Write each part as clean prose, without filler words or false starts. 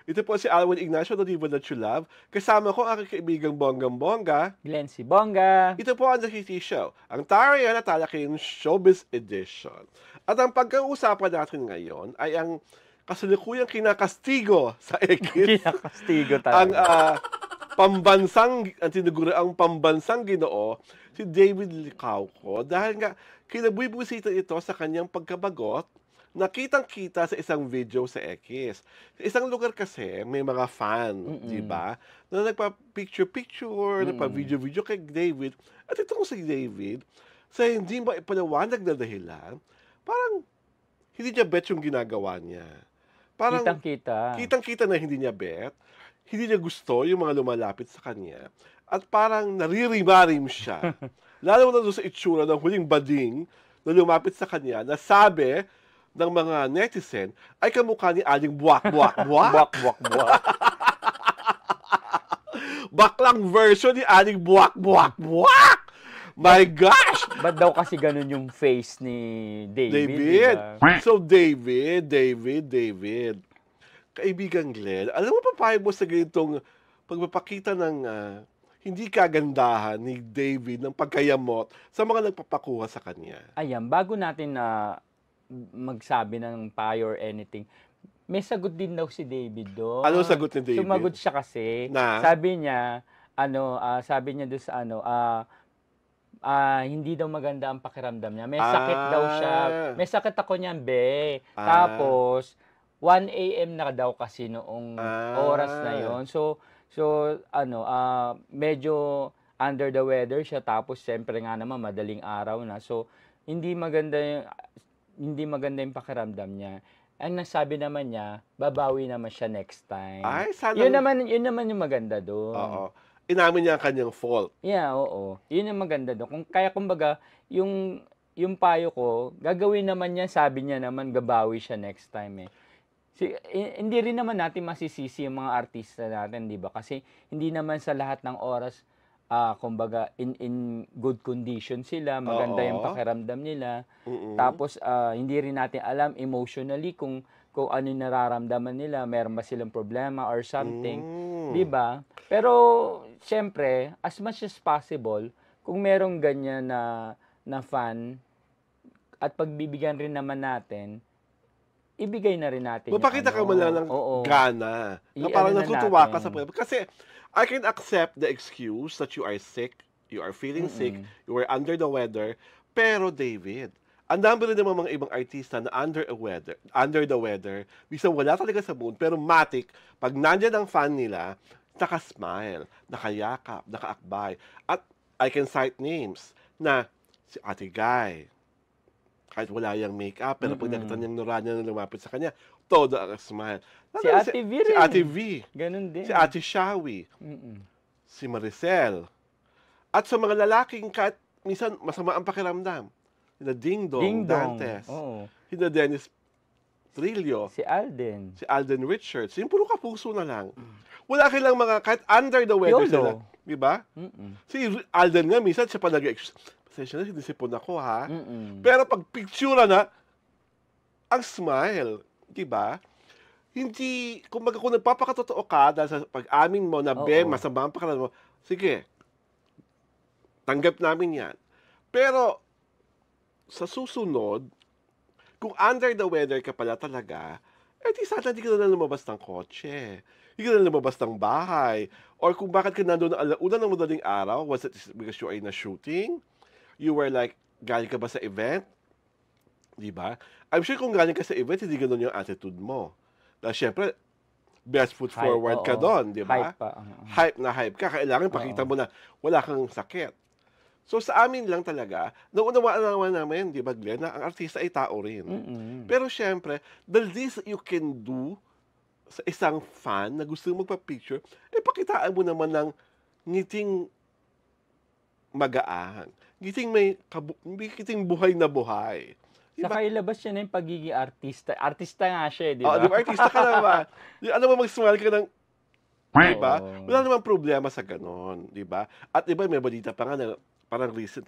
Ito po si Alwin Ignacio, The Diva That You Love. Kasama ko ang aking kaibigang bonggang-bongga. Glenn si Bongga. Ito po ang The City Show, ang Tarian at Talaking Showbiz Edition. At ang pagkausapan natin ngayon ay ang kasalukuyang kinakastigo sa X. Kinakastigo ang talaga. ang tinaguriang pambansang Ginoo, si David Licauco, dahil nga kinabubusita ito sa kanyang pagkabagot na kitang-kita sa isang video sa X. Sa isang lugar kasi, may mga fan, di ba? Na nagpa-picture-picture, nagpa-video-video kay David. At itong si David, sa hindi maipaliwanag na dahilan, parang hindi niya bet yung ginagawa niya. Parang Kitang-kita. kitang-kita na hindi niya bet, hindi niya gusto yung mga lumalapit sa kanya, at parang naririmarim siya. Lalo na doon sa itsura ng huling bading na lumapit sa kanya, na sabi ng mga netizen ay kamukha ni Aling Buwak-Buwak-Buwak. Buwak-buwak-buwak. Baklang version ni Aling Buwak-Buwak-Buwak! My gosh! Ba't daw kasi ganun yung face ni David? Diba? So, David. Kaibigan Glenn, alam mo papayag mo sa ganitong pagpapakita ng hindi kagandahan ni David ng pagkayamot sa mga nagpapakuha sa kanya? Ayan, bago natin na magsabi ng payo or anything, may sagot din daw si David doon. Anong sagot ni David? Sumagot siya kasi. Na? Sabi niya, sabi niya doon sa hindi daw maganda ang pakiramdam niya. May sakit daw siya. May sakit ako niyan, be. Tapos, 1 a.m. na daw kasi noong oras na yon. So medyo under the weather siya. Tapos, siyempre nga naman, madaling araw na. So, hindi maganda yung pakiramdam niya. Ang nasabi naman niya, babawi naman siya next time. Ay, sana... Yun naman yung maganda doon. Oo. Inamin niya ang kanyang fault. Yeah, oo. Yun ang maganda doon. Kumbaga, yung payo ko, gagawin naman niya, sabi niya naman, babawi siya next time eh. Hindi rin naman natin masisisi yung mga artista natin, di ba? Kasi hindi naman sa lahat ng oras, kumbaga, in good condition sila, maganda yung pakiramdam nila. Tapos, hindi rin natin alam emotionally kung ano yung nararamdaman nila, meron ba silang problema or something, di ba? Pero, syempre, as much as possible, kung merong ganyan na fan, at pagbibigyan rin naman natin, ibigay na rin natin. Mapakita ka mo lang ng gana. Na parang natutuwa ka sa pagkakas. Kasi, I can accept the excuse that you are sick, you are feeling sick, you are under the weather, pero David, ang dami rin naman mga ibang artista na under the weather, bisa wala talaga sa mood, pero matik, pag nandyan ang fan nila, naka-smile, nakayakap, nakaakbay. At I can cite names na si Ate Guy, kahit wala yung makeup, pero pag nakita niyang Noranya na lumapit sa kanya, todo ang smile. Si Ate V rin. Si Ate V. Ganun din. Si Ate Shawi. Si Maricel. At sa mga lalaking kahit minsan masama ang pakiramdam. Sina Ding Dong Dantes. Sina Dennis Trillo. Si Alden. Si Alden Richards. Yung puro kapuso na lang. Wala kailang mga, kahit under the weather sila. Diba? Si Alden nga, minsan siya pa pasensya na, sinisipon ako ha. Pero pag picture na, ang smile. Diba? Hindi, kung nagpapakatotoo ka dahil sa pag-amin mo na masama ang pakiramdam mo, sige, tanggap namin yan. Pero, sa susunod, kung under the weather ka pala talaga, di sana hindi ka na lumabas ng kotse. Hindi ka na lumabas ng bahay. Or kung bakit ka nandun ng alauna ng madaling araw, was it because you are in a shooting? You were like, galing ka ba sa event? Diba? I'm sure kung galing ka sa event, hindi ganun yung attitude mo. Dahil syempre, best foot forward ka doon, di ba? Hype pa. Hype na hype ka. Kailangan pakita mo na wala kang sakit. So sa amin lang talaga, naunawaan namin, di ba Glenn, na ang artista ay tao rin. Pero syempre, the least you can do sa isang fan na gusto magpa-picture, pakitaan mo naman ng ngiting magaan. Ngiting buhay na buhay. Diba? Saka ilabas siya na yung pagiging artista. Artista nga siya, di ba? Di ba? Artista ka naman. Alam mo, mag-smile ka ng, di ba? Wala namang problema sa ganon, di ba? At iba, may balita pa nga na parang recent,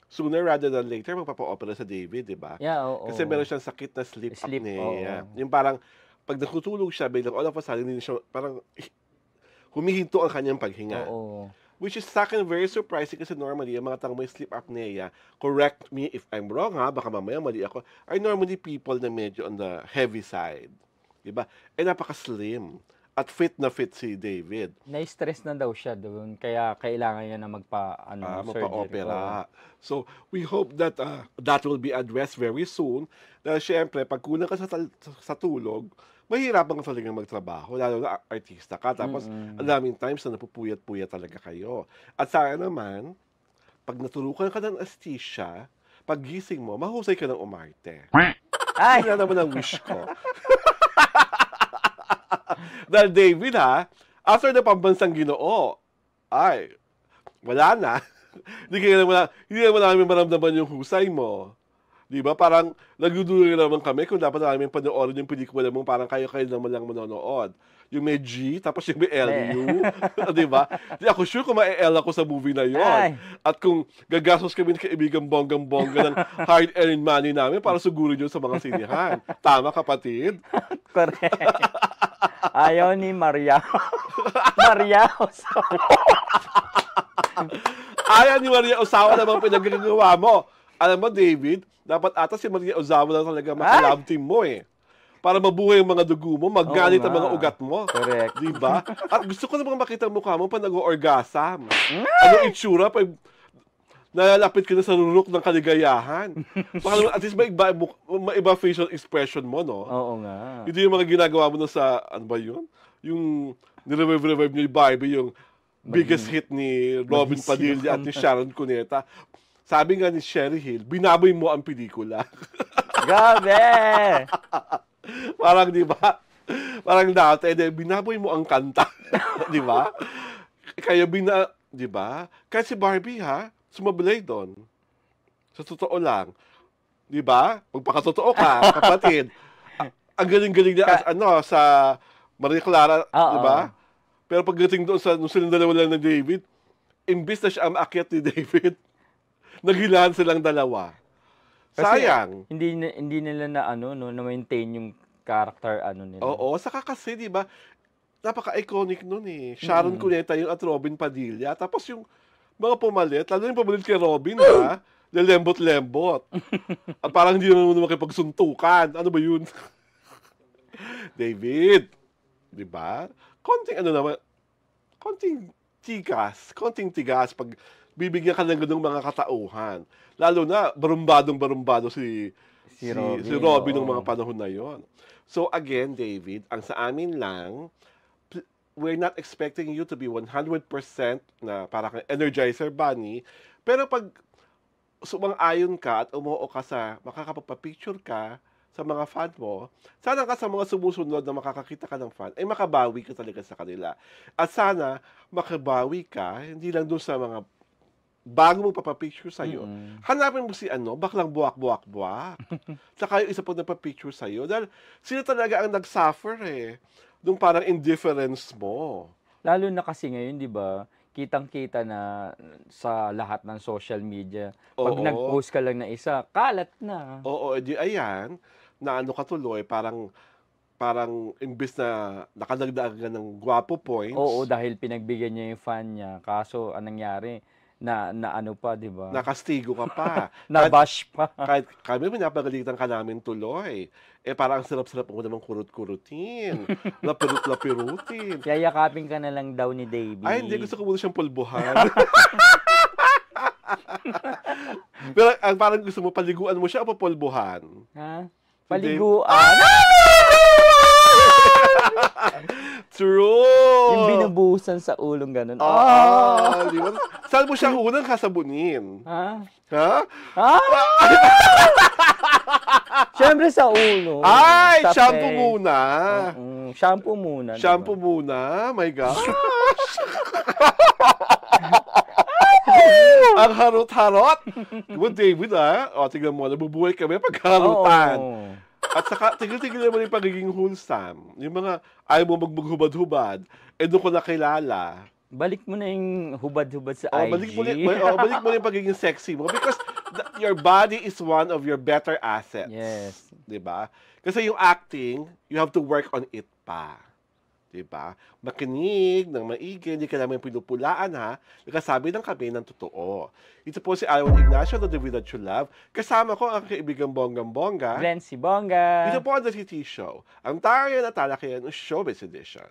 sooner rather than later, magpapa-opera sa David, di ba? Yeah, oo. Kasi meron siyang sakit na sleep apnea. Yung parang, pag natutulog siya, biglang all of a sudden, hindi siya, parang humihinto ang kanyang paghinga. Oo. Which is sa akin very surprising kasi normally, ang mga taong may sleep apnea, correct me if I'm wrong ha, baka mamaya mali ako, are normally people na medyo on the heavy side. Diba? Napaka-slim. At fit na fit si David. Na-stress na daw siya doon, kaya kailangan niya na magpa-opera. So, we hope that that will be addressed very soon. Dahil syempre, pag kulang ka sa tulog, mahirapan ka talagang magtrabaho, lalo na artista ka. Tapos, ang daming times na napupuyat-puyat talaga kayo. At sa akin naman, pag natulukan ka ng anesthesia, pag gising mo, mahusay ka ng umarte. Ay! Yun na naman ang wish ko. Dahil David after na pambansang Ginoo, ay, wala na. Hindi naman namin maramdaman yung husay mo. Di ba? Parang nagduduloy naman kami kung dapat namin panoorin yung pelikula mong parang kayo naman lang manonood. Yung may G, tapos yung may LU. Di ba? Di ako sure kung ma-L ako sa movie na yon. At kung gagastos kami ng kaibigang bonggang-bongga ng hard-earned money namin para sugurin yun sa mga sinihan. Tama, kapatid? Correct. Ayaw ni Maria. Maria Osawa. Ayaw ni Maria Osawa namang pinagagawa mo. Alam mo, David, dapat ata si Maria Ozawa lang talaga makalab team mo Para mabuhay yung mga dugo mo, magganit ang mga ugat mo. Correct. Diba? At gusto ko namang makita ang mukha mo pa nag-o-orgasm. Ano itsura pa nalalapit ka na sa rurok ng kaligayahan. Baka naman at least maiba facial expression mo, no? Oo nga. Hindi yung mga ginagawa mo na sa, ano ba yun? Yung nirevive ni Barbie, yung biggest hit ni Robin Padilla at ni Sharon Cuneta. Sabi nga ni Sherry Hill, binaboy mo ang pelikula. Gabi! Parang, di ba? Parang dati, binaboy mo ang kanta. Di ba? Kaya di ba? Kaya si Barbie, sumablay doon. Sa totoo lang. Di ba? Magpakatotoo ka, kapatid. Ang galing-galing na, sa Maria Clara, di ba? Pero pagdating doon nung silang dalawa lang ng David, imbis na siya ang akyat ni David, naghilahan silang dalawa. Sayang. Kasi hindi nila na maintain yung character nila. Oo, saka kasi 'di ba? Napaka-iconic noon Sharon Cuneta yung at Robin Padilla. Tapos yung mga pumalit, lalo yung pumalit kay Robin lembot-lembot. At parang hindi naman makipagsuntukan. Ano ba 'yun? David, 'di ba? Konting tigas pag bibigyan ka ng ganung mga katauhan. Lalo na, barumbado si Robin ng mga panahon na yon. So again, David, ang sa amin lang, we're not expecting you to be 100% na parang Energizer Bunny, pero pag sumang-ayon ka at umuo ka sa makakapagpa-picture ka sa mga fan mo, sana ka sa mga sumusunod na makakakita ka ng fan, ay makabawi ka talaga sa kanila. At sana, makabawi ka, hindi lang doon sa mga bago mo papapicture sa'yo, hanapin mo si baklang buwak-buwak-buwak. Saka yung isa pag napapicture sa'yo, dahil sila talaga ang nag-suffer nung parang indifference mo. Lalo na kasi ngayon, di ba, kitang-kita na sa lahat ng social media. Pag nag-post ka lang na isa, kalat na. Oo, edi ayan, na ka tuloy, parang imbis na nakadagdag ka ng guwapo points. Oo, dahil pinagbigyan niya yung fan niya. Kaso, anong nangyari? Na pa, di ba? Nakastigo ka pa. Nabash pa. Kahit kami, pinapagalitan ka namin tuloy. Parang ang sarap-sarap mo namang kurut-kurutin. Lapirut-lapirutin. Yayakapin ka na lang daw ni Davey. Ay, hindi. Gusto ko muna siyang pulbuhan. Pero parang gusto mo, paliguan mo siya o papulbuhan? Paliguan? True! Yung binubuhusan sa ulong ganun. Di ba? Saan mo siyang unang kasabunin? Ha? Siyempre sa ulo. Ay! Shampoo muna. Shampoo muna. Shampoo muna? My gosh! Ang harot-harot! Diba, David, tignan mo, nabubuhay kami pagkaharutan. At saka, tigil-tigil naman yung pagiging wholesome. Yung mga ayaw mo maghubad-hubad, doon ko nakilala. Balik mo na yung hubad-hubad sa IG. Balik mo na yung pagiging sexy mo. Because your body is one of your better assets. Yes. Diba? Kasi yung acting, you have to work on it pa. Diba? Makinig ng maigi, hindi ka namin pinupulaan ha. Nakasabi ng kami ng totoo. Ito po si Alwan Ignacio, The Vida True Love. Kasama ko ang kaibigang bonggang-bongga. Glenn si Bongga. Ito po ang The TT Show. Ang tayo na talakayan ng Showbiz Edition.